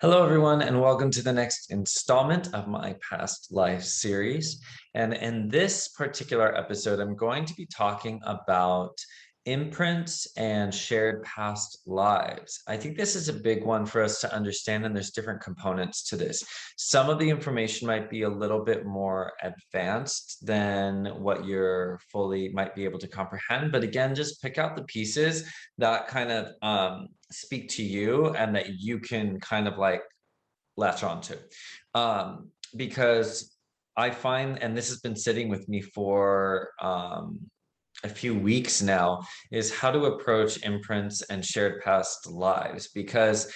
Hello, everyone, and welcome to the next installment of my Past Life series. And in this particular episode, I'm going to be talking about imprints and shared past lives. I think this is a big one for us to understand, and there's different components to this. Some of the information might be a little bit more advanced than what you're fully might be able to comprehend. But again, just pick out the pieces that kind of speak to you and that you can kind of like latch onto. Because I find, and this has been sitting with me for a few weeks now, is how to approach imprints and shared past lives, because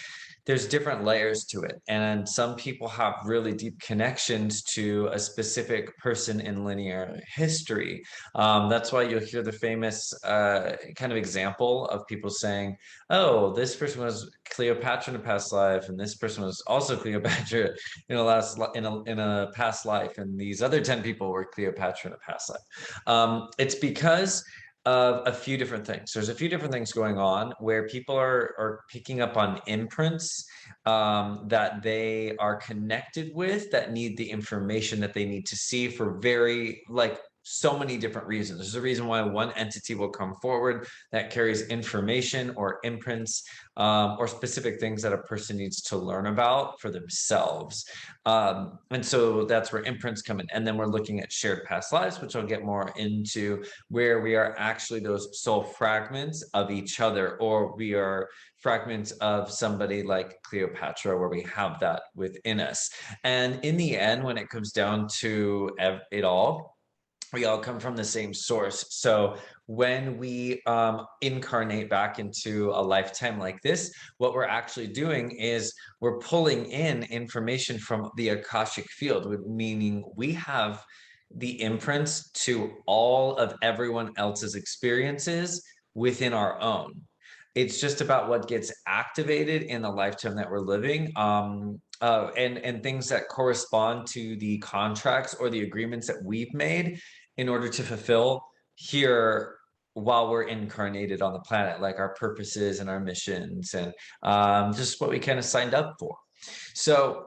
there's different layers to it. And some people have really deep connections to a specific person in linear history. That's why you'll hear the famous kind of example of people saying, oh, this person was Cleopatra in a past life, and this person was also Cleopatra in a past life, and these other 10 people were Cleopatra in a past life. It's because of a few different things. There's a few different things going on where people are picking up on imprints that they are connected with, that need the information that they need to see for very so many different reasons. There's a reason why one entity will come forward that carries information or imprints or specific things that a person needs to learn about for themselves. And so that's where imprints come in. And then we're looking at shared past lives, which I'll get more into, where we are actually those soul fragments of each other, or we are fragments of somebody like Cleopatra, where we have that within us. And in the end, when it comes down to it all, we all come from the same source. So when we incarnate back into a lifetime like this, what we're actually doing is we're pulling in information from the Akashic field, meaning we have the imprints to all of everyone else's experiences within our own. It's just about what gets activated in the lifetime that we're living, and things that correspond to the contracts or the agreements that we've made in order to fulfill here while we're incarnated on the planet, like our purposes and our missions, and just what we kind of signed up for. So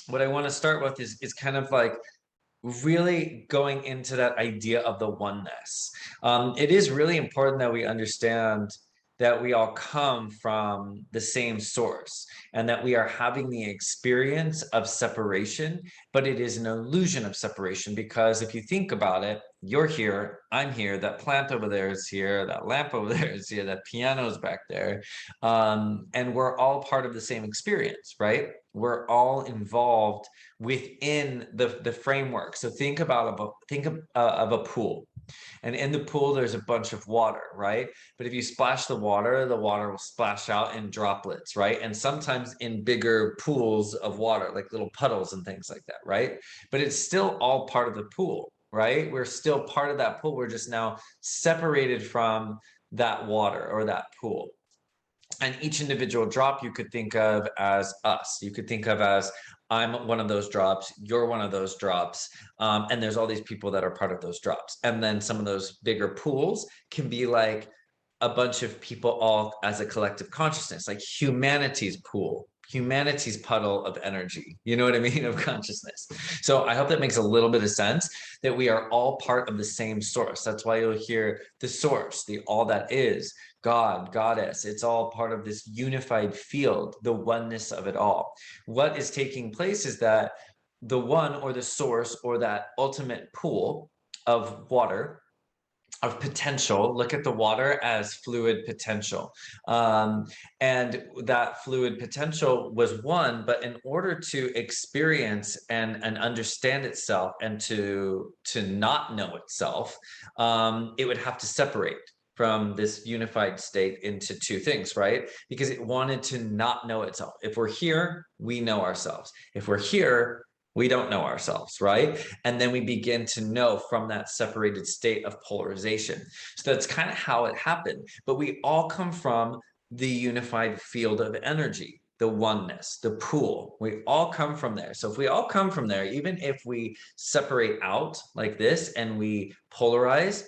what I want to start with is kind of like really going into that idea of the oneness. It is really important that we understand that we all come from the same source and that we are having the experience of separation, but it is an illusion of separation, because if you think about it, you're here, I'm here, that plant over there is here, that lamp over there is here, that piano is back there, and we're all part of the same experience, right? We're all involved within the framework. So think of a pool, and in the pool there's a bunch of water, right? But if you splash the water will splash out in droplets, right? And sometimes in bigger pools of water, like little puddles and things like that, right? But it's still all part of the pool, right? We're still part of that pool. We're just now separated from that water or that pool. And each individual drop you could think of as us. You could think of as, I'm one of those drops, you're one of those drops, and there's all these people that are part of those drops. And then some of those bigger pools can be like a bunch of people all as a collective consciousness, like humanity's pool, humanity's puddle of energy, you know what I mean, of consciousness. So I hope that makes a little bit of sense, that we are all part of the same source. That's why you'll hear the source, the all that is, God, goddess. It's all part of this unified field, the oneness of it all. What is taking place is that the one, or the source, or that ultimate pool of water, of potential, look at the water as fluid potential, and that fluid potential was one, but in order to experience and understand itself, and to not know itself, it would have to separate from this unified state into two things, right? Because it wanted to not know itself. If we're here, we know ourselves. If we're here, we don't know ourselves, right? And then we begin to know from that separated state of polarization. So that's kind of how it happened. But we all come from the unified field of energy, the oneness, the pool. We all come from there. So if we all come from there, even if we separate out like this and we polarize,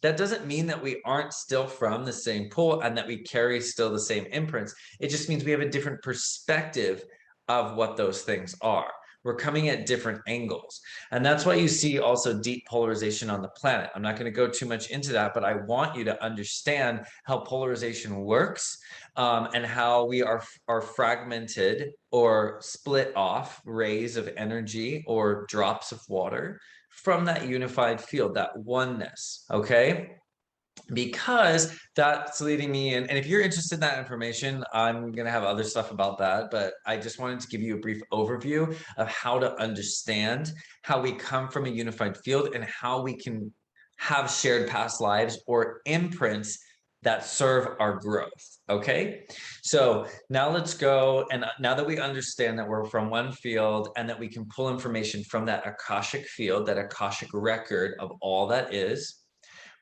that doesn't mean that we aren't still from the same pool and that we carry still the same imprints. It just means we have a different perspective of what those things are. We're coming at different angles. And that's why you see also deep polarization on the planet. I'm not going to go too much into that, but I want you to understand how polarization works, and how we are fragmented or split off rays of energy or drops of water from that unified field, that oneness. Okay, because that's leading me in. And if you're interested in that information, I'm going to have other stuff about that. But I just wanted to give you a brief overview of how to understand how we come from a unified field and how we can have shared past lives or imprints that serve our growth. Okay, so now let's go. And now that we understand that we're from one field and that we can pull information from that Akashic field, that Akashic record of all that is,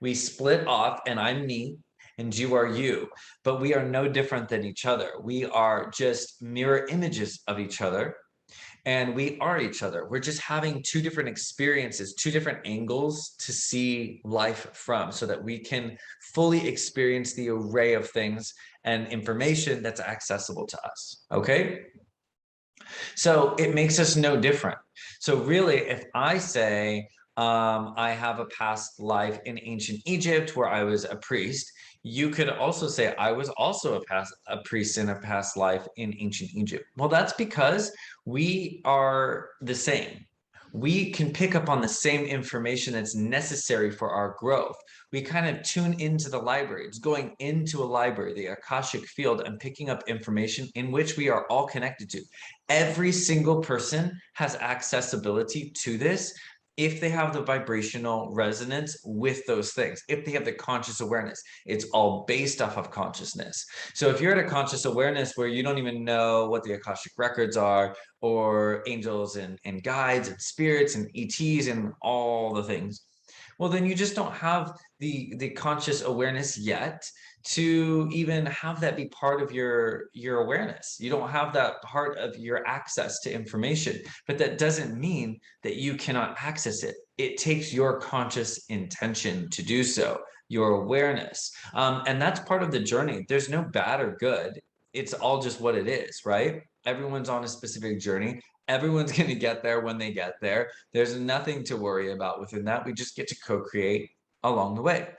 we split off, and I'm me and you are you, but we are no different than each other. We are just mirror images of each other, and we are each other. We're just having two different experiences, two different angles to see life from, so that we can fully experience the array of things and information that's accessible to us. Okay? So it makes us no different. So really, if I say, I have a past life in ancient Egypt where I was a priest, you could also say I was also a priest in a past life in ancient Egypt. Well, that's because we are the same. We can pick up on the same information that's necessary for our growth. We kind of tune into the library. It's going into a library, the Akashic field, and picking up information in which we are all connected to. Every single person has accessibility to this if they have the vibrational resonance with those things, if they have the conscious awareness. It's all based off of consciousness. So if you're at a conscious awareness where you don't even know what the Akashic records are, or angels and guides and spirits and ETs and all the things, well, then you just don't have the conscious awareness yet to even have that be part of your awareness. You don't have that part of your access to information, but that doesn't mean that you cannot access it. It takes your conscious intention to do so, your awareness. And that's part of the journey. There's no bad or good. It's all just what it is, right? Everyone's on a specific journey. Everyone's going to get there when they get there. There's nothing to worry about within that. We just get to co-create along the way.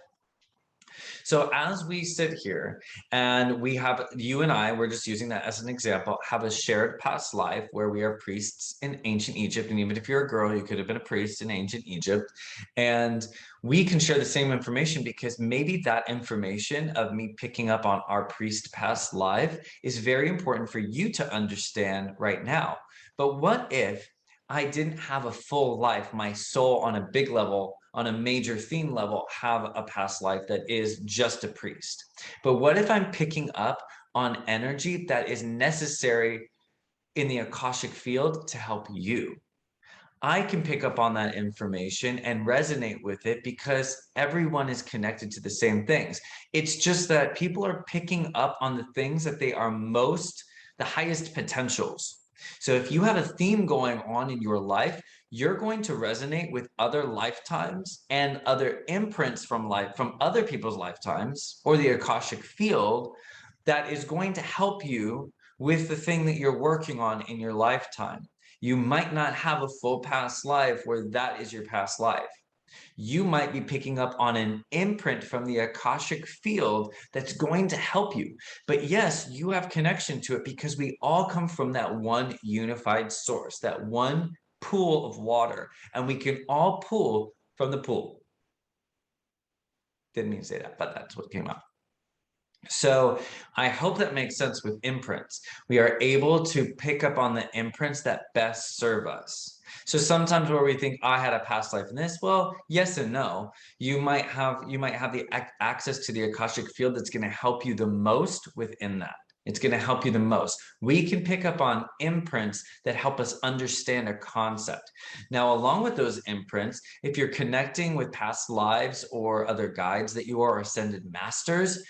So as we sit here and we have, you and I, we're just using that as an example, have a shared past life where we are priests in ancient Egypt. And even if you're a girl, you could have been a priest in ancient Egypt. And we can share the same information because maybe that information of me picking up on our priest past life is very important for you to understand right now. But what if I didn't have a full life, my soul on a big level, on a major theme level, have a past life that is just a priest? But what if I'm picking up on energy that is necessary in the Akashic field to help you? I can pick up on that information and resonate with it because everyone is connected to the same things. It's just that people are picking up on the things that they are the highest potentials. So if you have a theme going on in your life, you're going to resonate with other lifetimes and other imprints from other people's lifetimes or the Akashic field that is going to help you with the thing that you're working on in your lifetime. You might not have a full past life where that is your past life. You might be picking up on an imprint from the Akashic field that's going to help you. But yes, you have connection to it because we all come from that one unified source, that one pool of water, and we can all pull from the pool. Didn't mean to say that, but that's what came out. So I hope that makes sense with imprints. We are able to pick up on the imprints that best serve us. So sometimes where we think I had a past life in this, well, yes and no. You might have the access to the Akashic field that's going to help you the most within that. It's going to help you the most. We can pick up on imprints that help us understand a concept. Now, along with those imprints, if you're connecting with past lives or other guides that you are, ascended masters,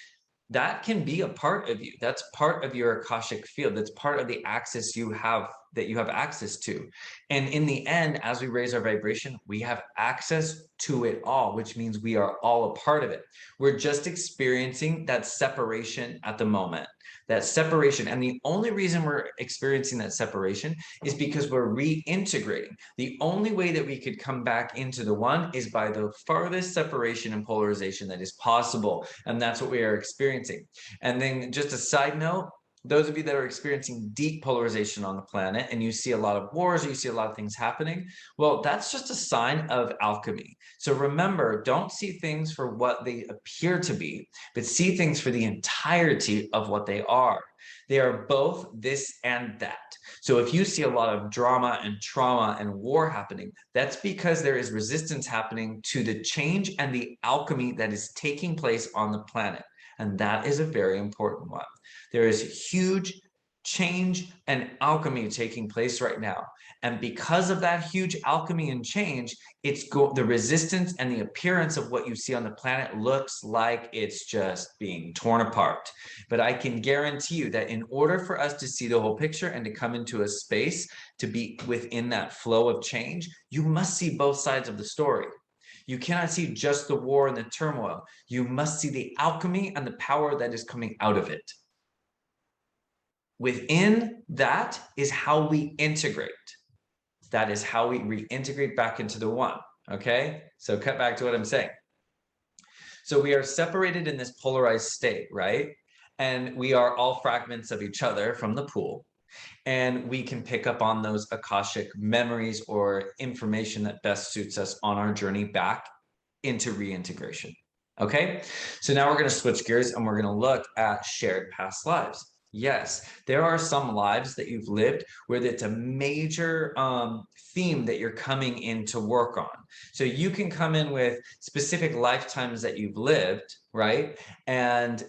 that can be a part of you. That's part of your Akashic field. That's part of the access you have access to. And in the end, as we raise our vibration, we have access to it all, which means we are all a part of it. We're just experiencing that separation at the moment. that separation. And the only reason we're experiencing that separation is because we're reintegrating. The only way that we could come back into the one is by the farthest separation and polarization that is possible. And that's what we are experiencing. And then just a side note, those of you that are experiencing deep polarization on the planet and you see a lot of wars or you see a lot of things happening, well, that's just a sign of alchemy. So remember, don't see things for what they appear to be, but see things for the entirety of what they are. They are both this and that. So if you see a lot of drama and trauma and war happening, that's because there is resistance happening to the change and the alchemy that is taking place on the planet. And that is a very important one. There is huge change and alchemy taking place right now. And because of that huge alchemy and change, the resistance and the appearance of what you see on the planet looks like it's just being torn apart. But I can guarantee you that in order for us to see the whole picture and to come into a space to be within that flow of change, you must see both sides of the story. You cannot see just the war and the turmoil. You must see the alchemy and the power that is coming out of it. Within that is how we integrate. That is how we reintegrate back into the one. Okay, so cut back to what I'm saying. So we are separated in this polarized state, right? And we are all fragments of each other from the pool. And we can pick up on those Akashic memories or information that best suits us on our journey back into reintegration. Okay, so now we're going to switch gears and we're going to look at shared past lives. Yes, there are some lives that you've lived where it's a major theme that you're coming in to work on. So you can come in with specific lifetimes that you've lived, right? And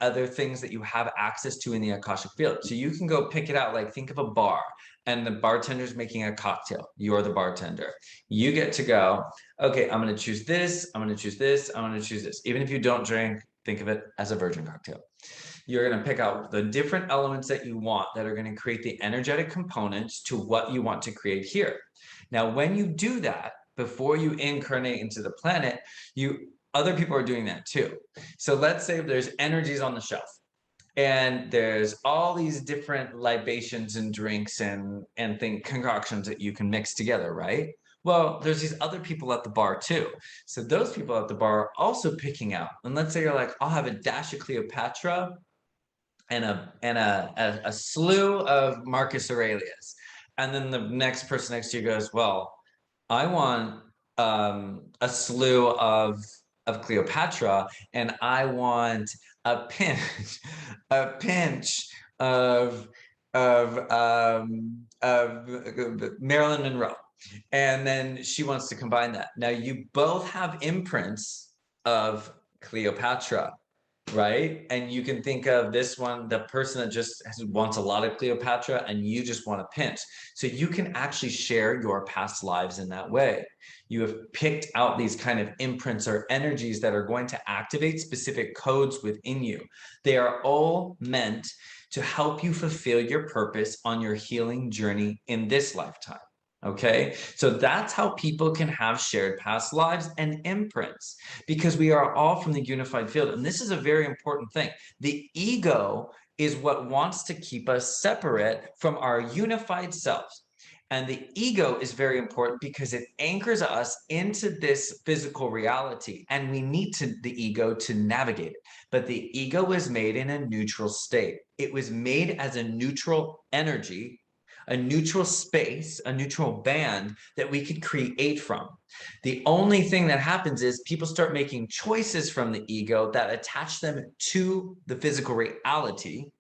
other things that you have access to in the Akashic field. So you can go pick it out, like think of a bar and the bartender's making a cocktail. You're the bartender. You get to go, okay, I'm going to choose this. I'm going to choose this. I'm going to choose this. Even if you don't drink, think of it as a virgin cocktail. You're going to pick out the different elements that you want that are going to create the energetic components to what you want to create here. Now, when you do that, before you incarnate into the planet, other people are doing that too. So let's say there's energies on the shelf and there's all these different libations and drinks and concoctions that you can mix together, right? Well, there's these other people at the bar too. So those people at the bar are also picking out. And let's say you're like, I'll have a dash of Cleopatra and a slew of Marcus Aurelius. And then the next person next to you goes, well, I want a slew of Cleopatra, and I want a pinch, a pinch of Marilyn Monroe. And then she wants to combine that. Now you both have imprints of Cleopatra, right? And you can think of this one, the person that just wants a lot of Cleopatra and you just want a pinch. So you can actually share your past lives in that way. You have picked out these kind of imprints or energies that are going to activate specific codes within you. They are all meant to help you fulfill your purpose on your healing journey in this lifetime. Okay, so that's how people can have shared past lives and imprints, because we are all from the unified field. And this is a very important thing. The ego is what wants to keep us separate from our unified selves. And the ego is very important because it anchors us into this physical reality, and we need the ego to navigate it. But the ego was made in a neutral state. It was made as a neutral energy, a neutral space, a neutral band that we could create from. The only thing that happens is people start making choices from the ego that attach them to the physical reality,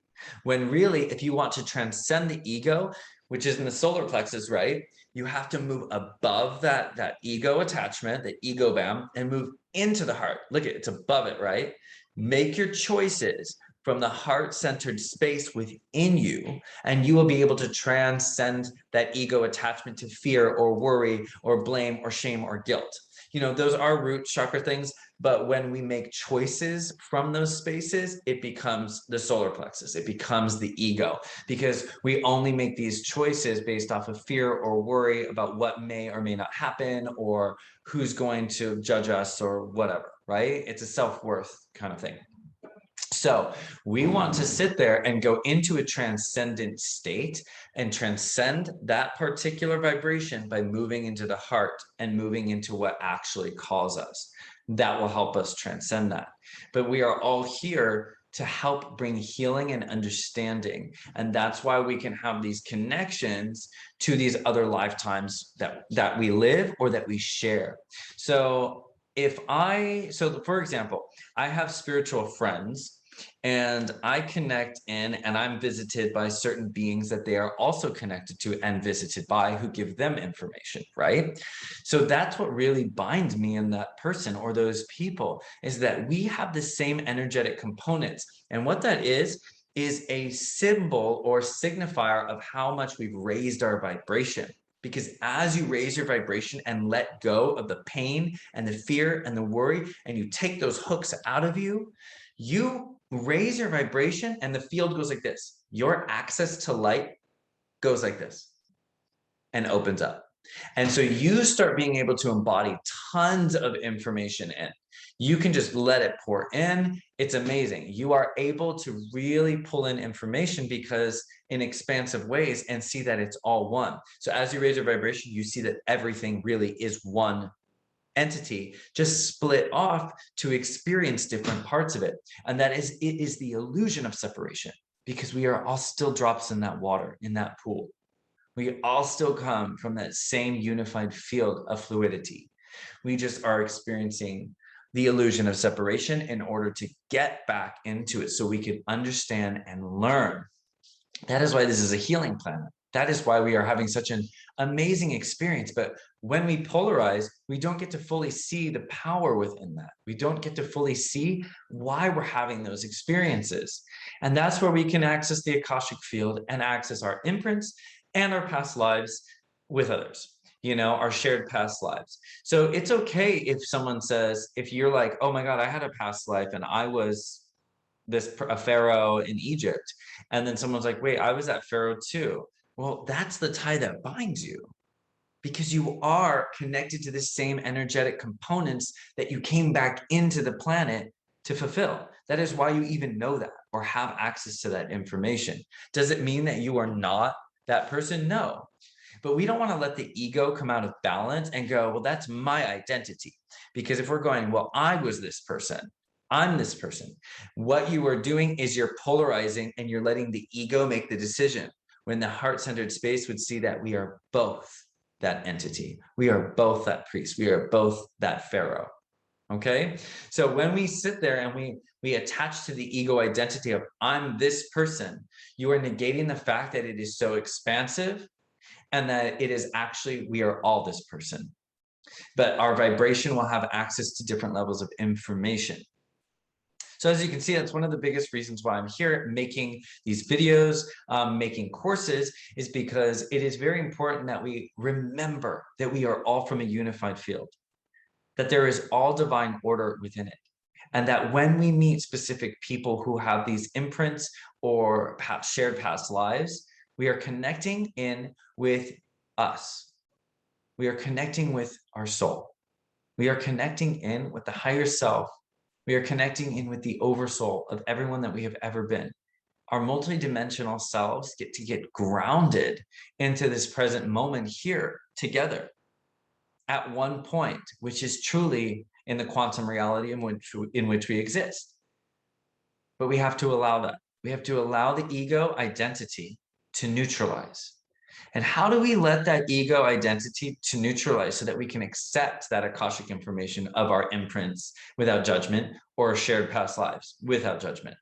when really, if you want to transcend the ego, which is in the solar plexus, right? You have to move above that ego attachment, the ego band, and move into the heart. Look at it, it's above it, right? Make your choices from the heart-centered space within you, and you will be able to transcend that ego attachment to fear or worry or blame or shame or guilt. You know, those are root chakra things, but when we make choices from those spaces, it becomes the solar plexus. It becomes the ego, because we only make these choices based off of fear or worry about what may or may not happen, or who's going to judge us or whatever, right? It's a self-worth kind of thing. So we want to sit there and go into a transcendent state and transcend that particular vibration by moving into the heart and moving into what actually calls us. That will help us transcend that. But we are all here to help bring healing and understanding. And that's why we can have these connections to these other lifetimes that we live or that we share. So for example, I have spiritual friends and I connect in and I'm visited by certain beings that they are also connected to and visited by who give them information, right? So that's what really binds me in that person or those people, is that we have the same energetic components. And what that is a symbol or signifier of how much we've raised our vibration. Because as you raise your vibration and let go of the pain and the fear and the worry, and you take those hooks out of you, you raise your vibration and the field goes like this. Your access to light goes like this and opens up. And so you start being able to embody tons of information in. You can just let it pour in. It's amazing. You are able to really pull in information because in expansive ways and see that it's all one. So as you raise your vibration, you see that everything really is one entity, just split off to experience different parts of it. And it is the illusion of separation, because we are all still drops in that water, in that pool. We all still come from that same unified field of fluidity. We just are experiencing the illusion of separation in order to get back into it so we can understand and learn. That is why this is a healing planet. That is why we are having such an amazing experience. But when we polarize, we don't get to fully see the power within that. We don't get to fully see why we're having those experiences. And that's where we can access the Akashic field and access our imprints and our past lives with others, our shared past lives. So it's okay if someone says, if you're like, oh my God, I had a past life and I was a pharaoh in Egypt. And then someone's like, wait, I was that pharaoh too. Well, that's the tie that binds you, because you are connected to the same energetic components that you came back into the planet to fulfill. That is why you even know that or have access to that information. Does it mean that you are not that person? No. But we don't want to let the ego come out of balance and go, well, that's my identity. Because if we're going, well, I was this person, I'm this person, what you are doing is you're polarizing and you're letting the ego make the decision, when the heart-centered space would see that we are both that entity. We are both that priest. We are both that pharaoh. Okay. So when we sit there and we attach to the ego identity of I'm this person, you are negating the fact that it is so expansive and that it is actually, we are all this person. But our vibration will have access to different levels of information. So as you can see, that's one of the biggest reasons why I'm here making these videos, making courses, is because it is very important that we remember that we are all from a unified field, that there is all divine order within it. And that when we meet specific people who have these imprints or shared past lives, we are connecting in with us. We are connecting with our soul. We are connecting in with the higher self. We are connecting in with the oversoul of everyone that we have ever been. Our multidimensional selves get to get grounded into this present moment here together at one point, which is truly in the quantum reality in which we exist. But we have to allow that. We have to allow the ego identity to neutralize. And how do we let that ego identity to neutralize so that we can accept that Akashic information of our imprints without judgment, or shared past lives without judgment?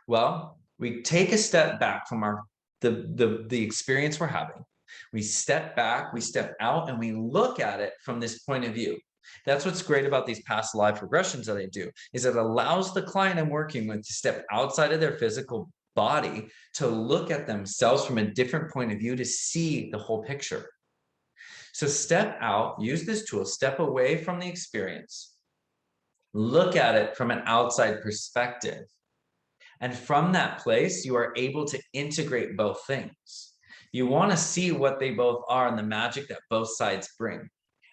Well, we take a step back from the experience we're having. We step back, we step out, and we look at it from this point of view. That's what's great about these past life regressions that I do, is it allows the client I'm working with to step outside of their physical body to look at themselves from a different point of view, to see the whole picture. So step out, use this tool, step away from the experience, look at it from an outside perspective. And from that place, you are able to integrate both things. You want to see what they both are and the magic that both sides bring.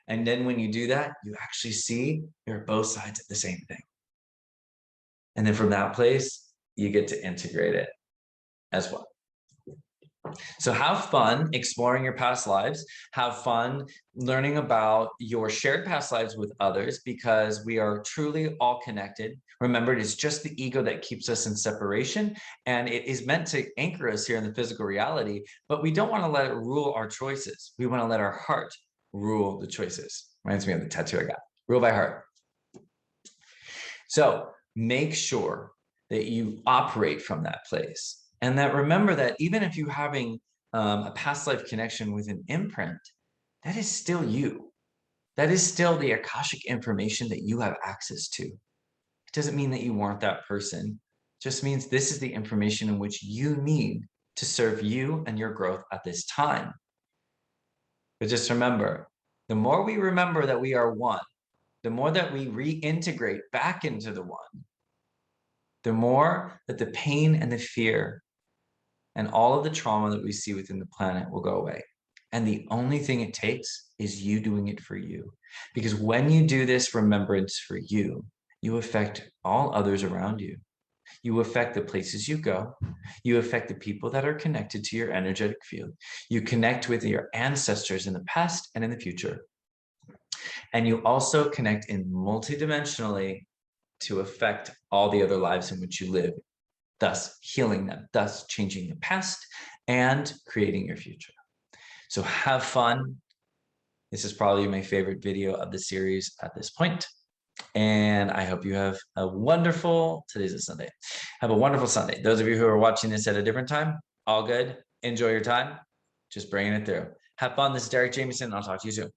And then when you do that, you actually see you're both sides of the same thing. And then from that place, you get to integrate it as well. So have fun exploring your past lives. Have fun learning about your shared past lives with others, because we are truly all connected. Remember, it is just the ego that keeps us in separation, and it is meant to anchor us here in the physical reality, but we don't want to let it rule our choices. We want to let our heart rule the choices. Reminds me of the tattoo I got. Rule by heart. So make sure that you operate from that place. And that remember that even if you're having a past life connection with an imprint, that is still you. That is still the Akashic information that you have access to. It doesn't mean that you weren't that person. It just means this is the information in which you need to serve you and your growth at this time. But just remember, the more we remember that we are one, the more that we reintegrate back into the one, the more that the pain and the fear and all of the trauma that we see within the planet will go away. And the only thing it takes is you doing it for you. Because when you do this remembrance for you, you affect all others around you. You affect the places you go. You affect the people that are connected to your energetic field. You connect with your ancestors in the past and in the future. And you also connect in multidimensionally to affect all the other lives in which you live, thus healing them, thus changing the past and creating your future. So have fun. This is probably my favorite video of the series at this point. And I hope you have a wonderful, today's a Sunday. Have a wonderful Sunday. Those of you who are watching this at a different time, all good. Enjoy your time. Just bringing it through. Have fun. This is Derek Jameson. I'll talk to you soon.